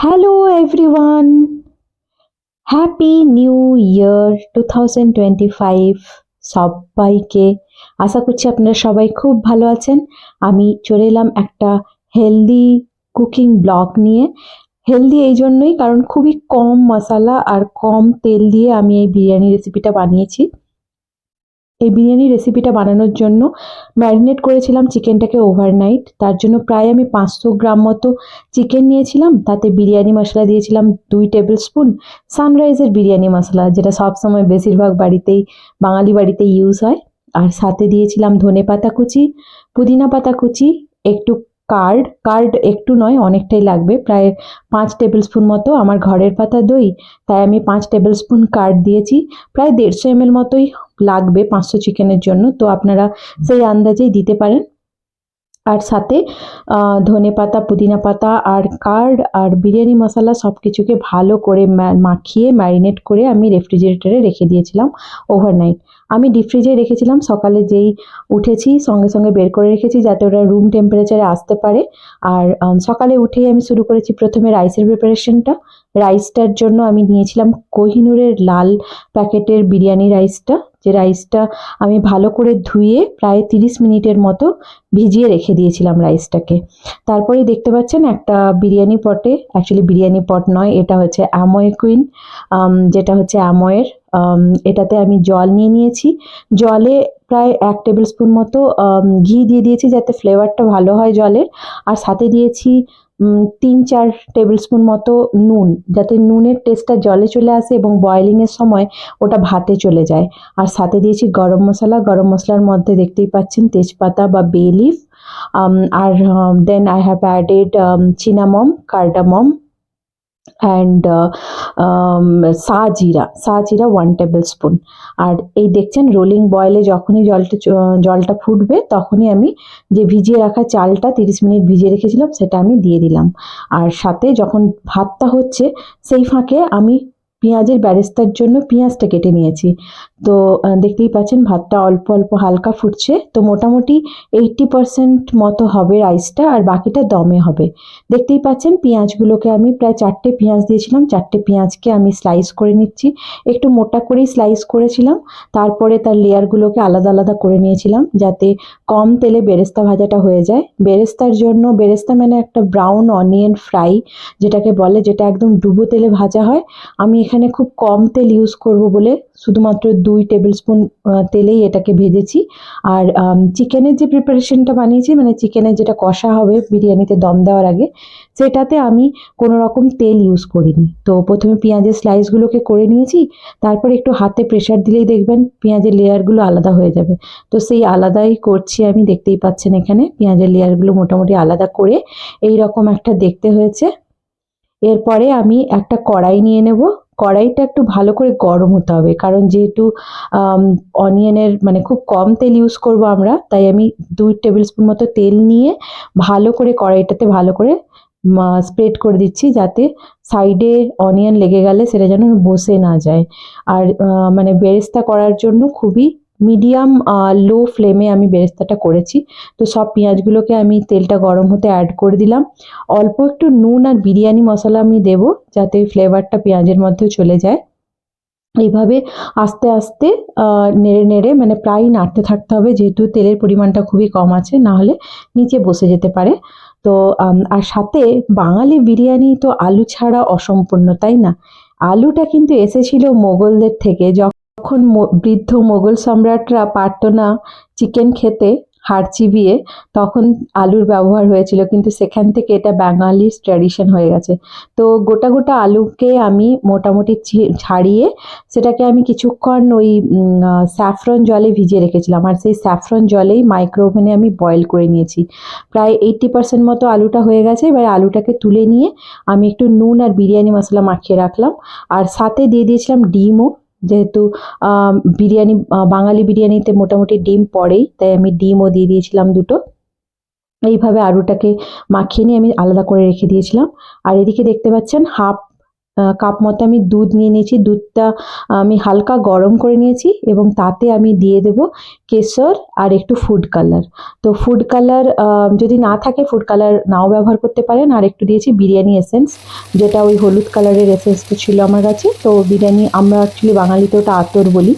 Hello everyone, happy new year 2025 সবাইকে। আশা করছি আপনারা সবাই খুব ভালো আছেন। আমি চলে এলাম একটা হেলদি কুকিং ব্লগ নিয়ে। হেলদি এই জন্যই কারণ খুবই কম মশলা আর কম তেল দিয়ে আমি এই বিরিয়ানি রেসিপিটা বানিয়েছি। এই বিরিয়ানি রেসিপিটা বানানোর জন্য ম্যারিনেট করেছিলাম চিকেনটাকে ওভারনাইট। তার জন্য প্রায় আমি 500 গ্রাম মতো চিকেন নিয়েছিলাম, তাতে বিরিয়ানি মশলা দিয়েছিলাম 2 টেবিল স্পুন, সানরাইজের বিরিয়ানি মশলা যেটা সবসময় বেশিরভাগ বাড়িতেই বাঙালি বাড়িতে ইউজ হয়। আর সাথে দিয়েছিলাম ধনে পাতা কুচি, পুদিনা পাতা কুচি, একটু কার্ড কার্ড একটু নয় অনেকটাই লাগবে, প্রায় 5 টেবিল স্পুন মতো। আমার ঘরের পাতা দই, তাই আমি 5 টেবিল স্পুন কার্ড দিয়েছি। প্রায় 150 ml মতোই লাগবে 500 চিকেনের জন্য, তো আপনারা সেই আন্দাজেই দিতে পারেন। আর সাথে ধনে পাতা, পুদিনা পাতা আর কার্ড আর বিরিয়ানি মশলা সব কিছুকে ভালো করে মাখিয়ে ম্যারিনেট করে আমি রেফ্রিজারেটরে রেখে দিয়েছিলাম ওভারনাইট। আমি ডিপ ফ্রিজে রেখেছিলাম, সকালে যেই উঠেছি সঙ্গে সঙ্গে বের করে রেখেছি যাতে ওটা রুম টেম্পারেচারে আসতে পারে। আর সকালে উঠেই আমি শুরু করেছি প্রথমে রাইসের প্রিপারেশনটা। রাইসটার জন্য আমি নিয়েছিলাম কোহিনুরের লাল প্যাকেটের বিরিয়ানি রাইসটা, যে রাইসটা আমি ভালো করে ধুয়ে প্রায় 30 মিনিটের মতো ভিজিয়ে রেখে দিয়েছিলাম রাইসটাকে। তারপরে দেখতে পাচ্ছেন একটা বিরিয়ানি পটে, অ্যাকচুয়ালি বিরিয়ানি পট নয়, এটা হচ্ছে অ্যামোয় কুইন, যেটা হচ্ছে অ্যামোয়ের। এটাতে আমি জল নিয়ে নিয়েছি। জলে প্রায় 1 টেবিল স্পুন মতো ঘি দিয়ে দিয়েছি যাতে ফ্লেভারটা ভালো হয় জলের। আর সাথে দিয়েছি 3-4 টেবিল স্পুন মতো নুন, যাতে নুনের টেস্টটা জলে চলে আসে এবং বয়েলিংয়ের সময় ওটা ভাতে চলে যায়। আর সাথে দিয়েছি গরম মশলা। গরম মশলার মধ্যে দেখতেই পাচ্ছেন তেজপাতা বা বে লিফ, আর then I have added cinnamon, cardamom and সাজিরা 1 টেবিল স্পুন। আর এই দেখছেন রোলিং বয়েলে যখনই জলটা ফুটবে তখনই আমি যে ভিজিয়ে রাখা চালটা 30 মিনিট ভিজিয়ে রেখেছিলাম সেটা আমি দিয়ে দিলাম। আর সাথে যখন ভাতটা হচ্ছে সেই ফাঁকে আমি পেঁয়াজের বেরেস্তার জন্য পেঁয়াজটা কেটে নিয়েছি। তো দেখতেই পাচ্ছেন ভাতটা অল্প অল্প হালকা ফুটছে, তো মোটামুটি 80% মতো হবে রাইসটা, আর বাকিটা দমে হবে। দেখতেই পাচ্ছেন পেঁয়াজগুলোকে আমি প্রায় 4টে পেঁয়াজ দিয়েছিলাম, 4টে পেঁয়াজকে আমি স্লাইস করে নিচ্ছি। একটু মোটা করেই স্লাইস করেছিলাম। তারপরে তার লেয়ারগুলোকে আলাদা আলাদা করে নিয়েছিলাম যাতে কম তেলে বেরেস্তা ভাজাটা হয়ে যায়। বেরেস্তার জন্য, বেরেস্তা মানে একটা ব্রাউন অনিয়ন ফ্রাই যেটাকে বলে, যেটা একদম ডুবো তেলে ভাজা হয়। আমি এখানে খুব কম তেল ইউজ করব বলে শুধুমাত্র 2 টেবিল স্পুন তেলেই এটাকে ভেজেছি। আর চিকেনের যে প্রিপারেশনটা বানিয়েছি, মানে চিকেনের যেটা কষা হবে বিরিয়ানিতে দম দেওয়ার আগে, সেটাতে আমি কোনো রকম তেল ইউজ করিনি। তো প্রথমে পেঁয়াজের স্লাইসগুলোকে করে নিয়েছি, তারপর একটু হাতে প্রেশার দিলেই দেখবেন পেঁয়াজের লেয়ারগুলো আলাদা হয়ে যাবে। তো সেই আলাদাই করছি আমি, দেখতেই পাচ্ছেন এখানে পেঁয়াজের লেয়ারগুলো মোটামুটি আলাদা করে এই রকম একটা দেখতে হয়েছে। এরপরে আমি একটা কড়াই নিয়ে নেব। কড়াইটা একটু ভালো করে গরম হতে হবে, কারণ যেহেতু অনিয়নের মানে খুব কম তেল ইউজ করব আমরা, তাই আমি 2 টেবিল স্পুন মতো তেল নিয়ে ভালো করে কড়াইটাতে ভালো করে স্প্রেড করে দিচ্ছি যাতে সাইডে অনিয়ন লেগে গেলে সেটা যেন বসে না যায়। আর মানে বেরেস্তা করার জন্য খুবই মিডিয়াম লো ফ্লেমে আমি বেরেস্তাটা করেছি। তো সব পেঁয়াজগুলোকে আমি তেলটা গরম হতে অ্যাড করে দিলাম। অল্প একটু নুন আর বিরিয়ানি মশলা আমি দেবো যাতে ফ্লেভারটা পেঁয়াজের মধ্যেও চলে যায়। এইভাবে আস্তে আস্তে নেড়ে নেড়ে মানে প্রায়ই নাড়তে থাকতে হবে, যেহেতু তেলের পরিমাণটা খুবই কম আছে, না হলে নিচে বসে যেতে পারে। তো আর সাথে বাঙালি বিরিয়ানি তো আলু ছাড়া অসম্পূর্ণ, তাই না? আলুটা কিন্তু এসেছিল মোগলদের থেকে, যখন বৃদ্ধ মোগল সম্রাটরা পারতো না চিকেন খেতে হাড় চিবিয়ে, তখন আলুর ব্যবহার হয়েছিল, কিন্তু সেখান থেকে এটা বাঙালির ট্র্যাডিশন হয়ে গেছে। তো গোটা গোটা আলুকে আমি মোটামুটি ছাড়িয়ে সেটাকে আমি কিছুক্ষণ ওই স্যাফরন জলে ভিজিয়ে রেখেছিলাম, আর সেই স্যাফরন জলেই মাইক্রো ওভেনে আমি বয়েল করে নিয়েছি। প্রায় 80% মতো আলুটা হয়ে গেছে। এবার আলুটাকে তুলে নিয়ে আমি একটু নুন আর বিরিয়ানি মশলা মাখিয়ে রাখলাম, আর সাথে দিয়ে দিয়েছিলাম ডিমও, যেহেতু বিরিয়ানি বাঙালি বিরিয়ানিতে মোটামুটি ডিম পড়েই, তাই আমি ডিমও দিয়ে দিয়েছিলাম 2টো। এইভাবে আলুটাকে মাখিয়ে নিয়ে আমি আলাদা করে রেখে দিয়েছিলাম। আর এদিকে দেখতে পাচ্ছেন হাফ কাপ মতো আমি দুধ নিয়ে নিয়েছি। দুধটা আমি হালকা গরম করে নিয়েছি এবং তাতে আমি দিয়ে দেব কেশর আর একটু ফুড কালার। তো ফুড কালার যদি না থাকে ফুড কালার নাও ব্যবহার করতে পারেন। আর একটু দিয়েছি বিরিয়ানি এসেন্স, যেটা ওই হলুদ কালারের এসেন্সটা ছিল আমার কাছে। তো বিরিয়ানি আমরা অ্যাকচুয়ালি বাঙালিতে ওটা আতর বলি।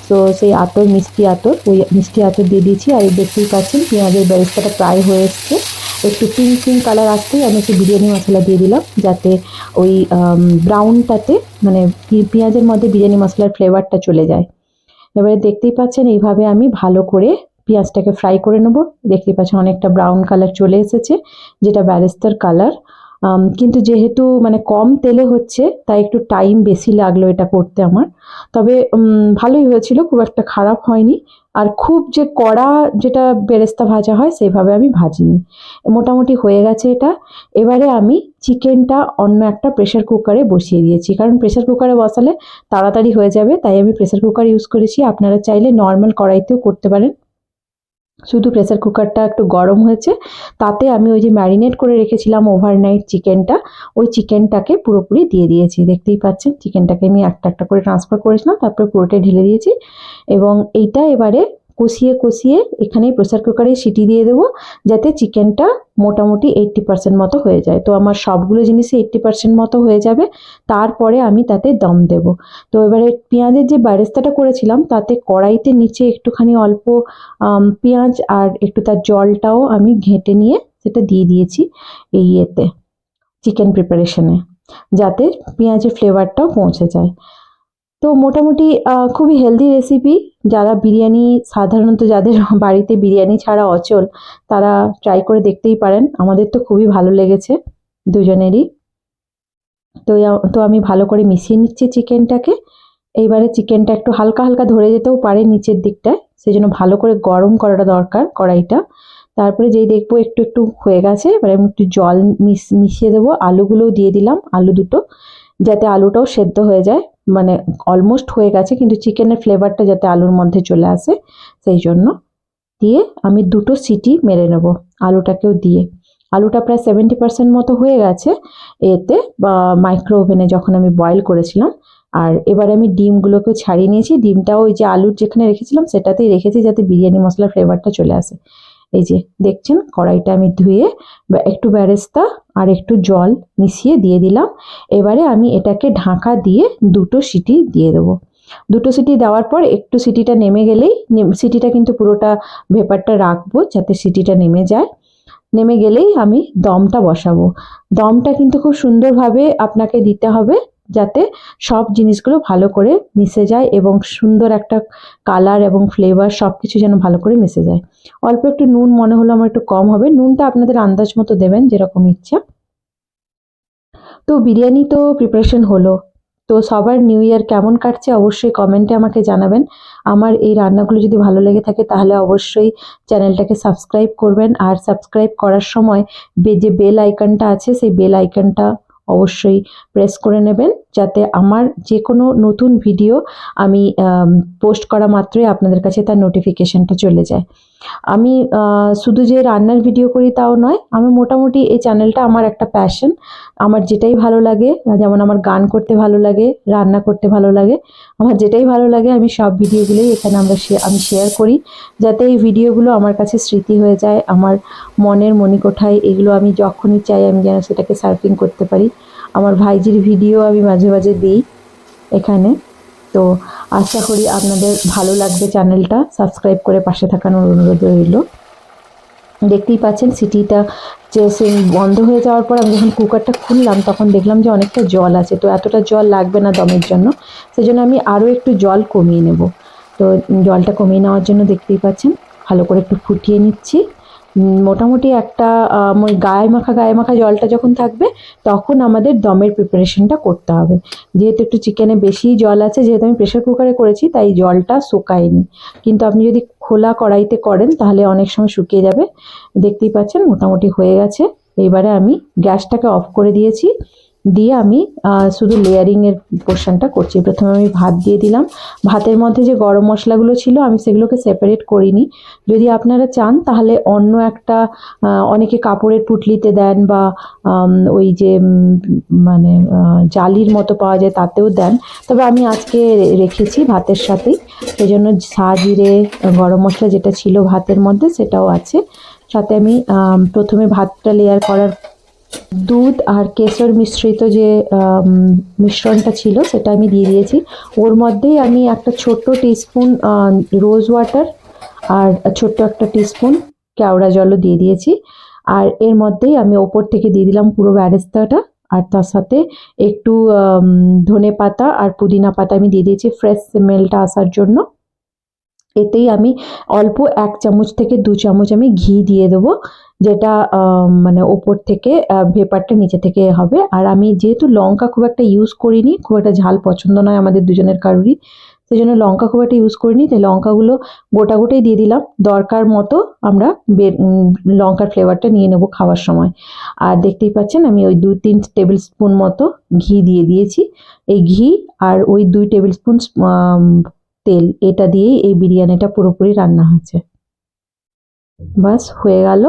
তো সেই আতর, মিষ্টি আতর, ওই মিষ্টি আতর দিয়ে দিয়েছি। আর এই দেখতেই পাচ্ছেন পেঁয়াজের বেরেস্তাটা প্রায় হয়ে এসছে। একটু পিঙ্ক পিঙ্ক কালার আসতেই আমি একটু বিরিয়ানি মশলা দিয়ে দিলাম, যাতে ওই ব্রাউনটাতে মানে পেঁয়াজের মধ্যে বিরিয়ানি মশলার ফ্লেভারটা চলে যায়। এবারে দেখতেই পাচ্ছেন এইভাবে আমি ভালো করে পেঁয়াজটাকে ফ্রাই করে নেব। দেখতেই পাচ্ছেন অনেকটা ব্রাউন কালার চলে এসেছে, যেটা বেরেস্তার কালার। কিন্তু যেহেতু মানে কম তেলে হচ্ছে তাই একটু টাইম বেশি লাগলো এটা করতে আমার। তবে ভালোই হয়েছিল, খুব একটা খারাপ হয়নি। আর খুব যে কড়া যেটা বেরেস্তা ভাজা হয় সেভাবে আমি ভাজিনি। মোটামুটি হয়ে গেছে এটা। এবারে আমি চিকেনটা অন্য একটা প্রেসার কুকারে বসিয়ে দিয়েছি, কারণ প্রেসার কুকারে বসালে তাড়াতাড়ি হয়ে যাবে, তাই আমি প্রেসার কুকার ইউজ করেছি। আপনারা চাইলে নর্মাল কড়াইতেও করতে পারেন। শুধু প্রেসার কুকারটা একটু গরম হয়েছে, তাতে আমি ওই যে ম্যারিনেট করে রেখেছিলাম ওভারনাইট চিকেনটা, ওই চিকেনটাকে পুরোপুরি দিয়ে দিয়েছি। দেখতেই পাচ্ছেন চিকেনটাকে আমি একটা একটা করে ট্রান্সফার করেছিলাম, তারপরে পুরোটাই ঢেলে দিয়েছি। এবং এইটা এবারে কষিয়ে কষিয়ে এখানে প্রেসার কুকারে সিটি দিয়ে দেবো, যাতে চিকেনটা মোটামুটি 80% মতো হয়ে যায়। তো আমার সবগুলো জিনিসই 80% মতো হয়ে যাবে, তারপরে আমি তাতে দম দেব। তো এবারে পেঁয়াজের যে বেরেস্তাটা করেছিলাম তাতে কড়াইতে নিচে একটুখানি অল্প পেঁয়াজ আর একটু তার জলটাও আমি ঘেঁটে নিয়ে সেটা দিয়ে দিয়েছি এই ইয়েতে, চিকেন প্রিপারেশনে, যাতে পেঁয়াজের ফ্লেভারটাও পৌঁছে যায়। তো মোটামুটি খুবই হেলদি রেসিপি। যারা বিরিয়ানি, সাধারণত যাদের বাড়িতে বিরিয়ানি ছাড়া অচল, তারা ট্রাই করে দেখতেই পারেন। আমাদের তো খুবই ভালো লেগেছে দুজনেরই। তো আমি ভালো করে মিশিয়ে নিচ্ছি চিকেনটাকে। এইবারে চিকেনটা একটু হালকা হালকা ধরে যেতেও পারে নিচের দিকটায়, সেই জন্য ভালো করে গরম করাটা দরকার কড়াইটা। তারপরে যেই দেখবো একটু একটু হয়ে গেছে, এবারে আমি একটু জল মিশিয়ে দেবো। আলুগুলোও দিয়ে দিলাম, আলু দুটো, যাতে আলুটাও সেদ্ধ হয়ে যায়। মানে অলমোস্ট হয়ে গেছে, কিন্তু চিকেনের ফ্লেভারটা যাতে আলুর মধ্যে চলে আসে সেই জন্য। দিয়ে আমি দুটো সিটি মেরে নেব আলুটাকেও দিয়ে। আলুটা প্রায় 70% মতো হয়ে গেছে এতে, বা মাইক্রো ওভেনে যখন আমি বয়েল করেছিলাম। আর এবারে আমি ডিমগুলোকেও ছাড়িয়ে নিয়েছি। ডিমটাও ওই যে আলুর যেখানে রেখেছিলাম সেটাতেই রেখেছি, যাতে বিরিয়ানি মশলার ফ্লেভারটা চলে আসে। এই যে দেখছেন কড়াইটা আমি ধুয়ে একটু বেরেস্তা আর একটু জল মিশিয়ে দিয়ে দিলাম। এবারে আমি এটাকে ঢাকা দিয়ে দুটো সিটি দিয়ে দেবো। দুটো সিটি দেওয়ার পর একটু সিটিটা নেমে গেলেই, সিটিটা কিন্তু পুরোটা ভেপারটা রাখবো যাতে সিটিটা নেমে যায়। নেমে গেলেই আমি দমটা বসাবো। দমটা কিন্তু খুব সুন্দরভাবে আপনাকে দিতে হবে, যাতে সব জিনিসগুলো ভালো করে মিশে যায় এবং সুন্দর একটা কালার এবং ফ্লেভার সব কিছু যেন ভালো করে মিশে যায়। অল্প একটু নুন মনে হলো আমার একটু কম হবে, নুনটা আপনাদের আন্দাজ মতো দেবেন যেরকম ইচ্ছা। তো বিরিয়ানি তো প্রিপারেশন হলো। তো সবার নিউ ইয়ার কেমন কাটছে অবশ্যই কমেন্টে আমাকে জানাবেন। আমার এই রান্নাগুলো যদি ভালো লেগে থাকে তাহলে অবশ্যই চ্যানেলটাকে সাবস্ক্রাইব করবেন। আর সাবস্ক্রাইব করার সময় যে বেল আইকনটা আছে সেই বেল আইকনটা অবশ্যই প্রেস করে নেবেন, যাতে আমার যে কোনো নতুন ভিডিও আমি পোস্ট করা মাত্রই আপনাদের কাছে তার নোটিফিকেশনটা চলে যায়। আমি শুধু যে রান্নার ভিডিও করি তাও নয়, আমি মোটামুটি এই চ্যানেলটা আমার একটা প্যাশন। আমার যেটাই ভালো লাগে, যেমন আমার গান করতে ভালো লাগে, রান্না করতে ভালো লাগে, আমার যেটাই ভালো লাগে আমি সব ভিডিওগুলোই এখানে আমি শেয়ার করি, যাতে এই ভিডিওগুলো আমার কাছে স্মৃতি হয়ে যায়, আমার মনের মণিকোঠায়। এগুলো আমি যখনই চাই আমি যেন সেটাকে সার্ফিং করতে পারি। আমার ভাইজির ভিডিও আমি মাঝে মাঝে দিই এখানে। তো আশা করি আপনাদের ভালো লাগবে চ্যানেলটা। সাবস্ক্রাইব করে পাশে থাকানোর অনুরোধ রইল। দেখতেই পাচ্ছেন সিটিটা যে সে বন্ধ হয়ে যাওয়ার পর আমি যখন কুকারটা খুললাম তখন দেখলাম যে অনেকটা জল আছে। তো এতটা জল লাগবে না দমের জন্য, সেজন্য আমি আরও একটু জল কমিয়ে নেব। তো জলটা কমিয়ে নেওয়ার জন্য দেখতেই পাচ্ছেন ভালো করে একটু ফুটিয়ে নিচ্ছি। মোটামুটি একটা ওই গায়ে মাখা জলটা যখন থাকবে তখন আমাদের দমের প্রিপারেশনটা করতে হবে। যেহেতু একটু চিকেনে বেশি জল আছে, যেহেতু আমি প্রেসার কুকারে করেছি তাই জলটা শুকায়নি, কিন্তু আপনি যদি খোলা কড়াইতে করেন তাহলে অনেক সময় শুকিয়ে যাবে। দেখতেই পাচ্ছেন মোটামুটি হয়ে গেছে। এইবারে আমি গ্যাসটাকে অফ করে দিয়েছি দিয়ে আমি শুধু লেয়ারিংয়ের পোর্শনটা করছি। প্রথমে আমি ভাত দিয়ে দিলাম। ভাতের মধ্যে যে গরম মশলাগুলো ছিল আমি সেগুলোকে সেপারেট করিনি। যদি আপনারা চান তাহলে অন্য একটা অনেকে কাপড়ের পুঁটলিতে দেন বা ওই যে মানে জালির মতো পাওয়া যায় তাতেও দেন, তবে আমি আজকে রেখেছি ভাতের সাথেই। সেই জন্য জিরে গরম মশলা যেটা ছিল ভাতের মধ্যে সেটাও আছে। সাথে আমি প্রথমে ভাতটা লেয়ার করার দুধ আর কেশর মিশ্রিত যে মিশ্রণটা ছিল সেটা আমি দিয়ে দিয়েছি। ওর মধ্যেই আমি একটা ছোট্ট টিস্পুন রোজ ওয়াটার আর ছোট্ট একটা টিস্পুন কেওড়া জলও দিয়ে দিয়েছি। আর এর মধ্যেই আমি ওপর থেকে দিয়ে দিলাম পুরো ব্যারেস্তাটা। আর তার সাথে একটু ধনে পাতা আর পুদিনা পাতা আমি দিয়ে দিয়েছি ফ্রেশ স্মেলটা আসার জন্য। এতেই আমি অল্প 1 চামচ থেকে 2 চামচ আমি ঘি দিয়ে দেবো, যেটা মানে ওপর থেকে ভেপারটা নিচে থেকে হবে। আর আমি যেহেতু লঙ্কা খুব একটা ইউজ করিনি, খুব একটা ঝাল পছন্দ নয় আমাদের দুজনের কারোরই, সেই জন্য লঙ্কা খুব একটা ইউজ করিনি, তাই লঙ্কাগুলো গোটা গোটাই দিয়ে দিলাম। দরকার মতো আমরা লঙ্কার ফ্লেভারটা নিয়ে নেবো খাওয়ার সময়। আর দেখতেই পাচ্ছেন আমি ওই 2-3 টেবিল স্পুন মতো ঘি দিয়ে দিয়েছি। এই ঘি আর ওই 2 টেবিল স্পুন তেল, এটা দিয়েই এই বিরিয়ানিটা পুরোপুরি রান্না হয়েছে। বাস হয়ে গেল।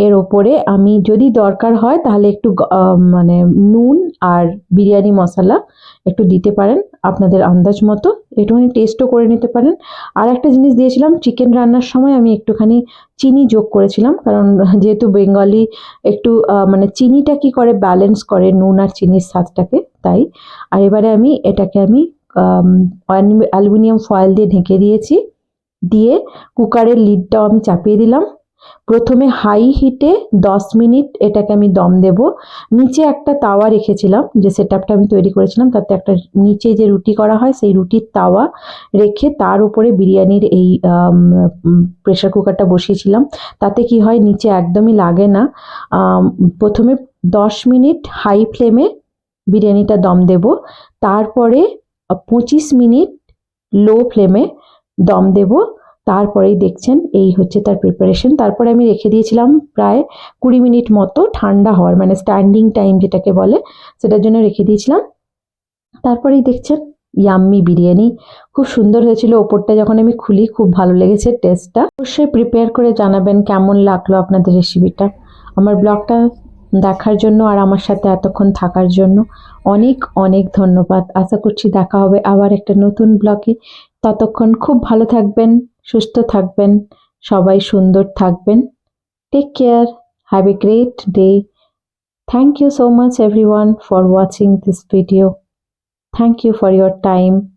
এর ওপরে আমি যদি দরকার হয় তাহলে একটু মানে নুন আর বিরিয়ানি মশলা একটু দিতে পারেন আপনাদের আন্দাজ মতো, একটুখানি টেস্টও করে নিতে পারেন। আর একটা জিনিস দিয়েছিলাম, চিকেন রান্নার সময় আমি একটুখানি চিনি যোগ করেছিলাম, কারণ যেহেতু বেঙ্গলি একটু মানে চিনিটা কি করে ব্যালেন্স করে নুন আর চিনির স্বাদটাকে, তাই। আর এবারে আমি এটাকে অ্যালুমিনিয়াম ফয়েল দিয়ে ঢেকে দিয়েছি। দিয়ে কুকারের লিডটাও আমি চাপিয়ে দিলাম। প্রথমে হাই হিটে 10 মিনিট এটাকে আমি দম দেব। নিচে একটা তাওয়া রেখেছিলাম, যে সেটআপটা আমি তৈরি করেছিলাম তাতে একটা নিচে যে রুটি করা হয় সেই রুটির তাওয়া রেখে তার উপরে বিরিয়ানির এই প্রেসার কুকারটা বসিয়েছিলাম। তাতে কি হয় নিচে একদমই লাগে না। প্রথমে 10 মিনিট হাই ফ্লেমে বিরিয়ানিটা দম দেব, তারপরে 25 মিনিট লো ফ্লেমে দম দেব। তারপরেই দেখছেন এই হচ্ছে তার প্রিপারেশন। তারপরে আমি রেখে দিয়েছিলাম প্রায় 20 মিনিট মতো ঠান্ডা হওয়ার, মানে স্ট্যান্ডিং টাইম যেটাকে বলে, সেটার জন্য রেখে দিয়েছিলাম। তারপরেই দেখছেন ইয়াম্মি বিরিয়ানি খুব সুন্দর হয়েছিল। ওপরটা যখন আমি খুলি খুব ভালো লেগেছে টেস্টটা। অবশ্যই প্রিপেয়ার করে জানাবেন কেমন লাগলো আপনাদের রেসিপিটা। আমার ব্লগটা দেখার জন্য আর আমার সাথে এতক্ষণ থাকার জন্য অনেক অনেক ধন্যবাদ। আশা করছি দেখা হবে আবার একটা নতুন ব্লগে। ততক্ষণ খুব ভালো থাকবেন, সুস্থ থাকবেন, সবাই সুন্দর থাকবেন। Take care, have a great day. Thank you so much everyone for watching this video. Thank you for your time.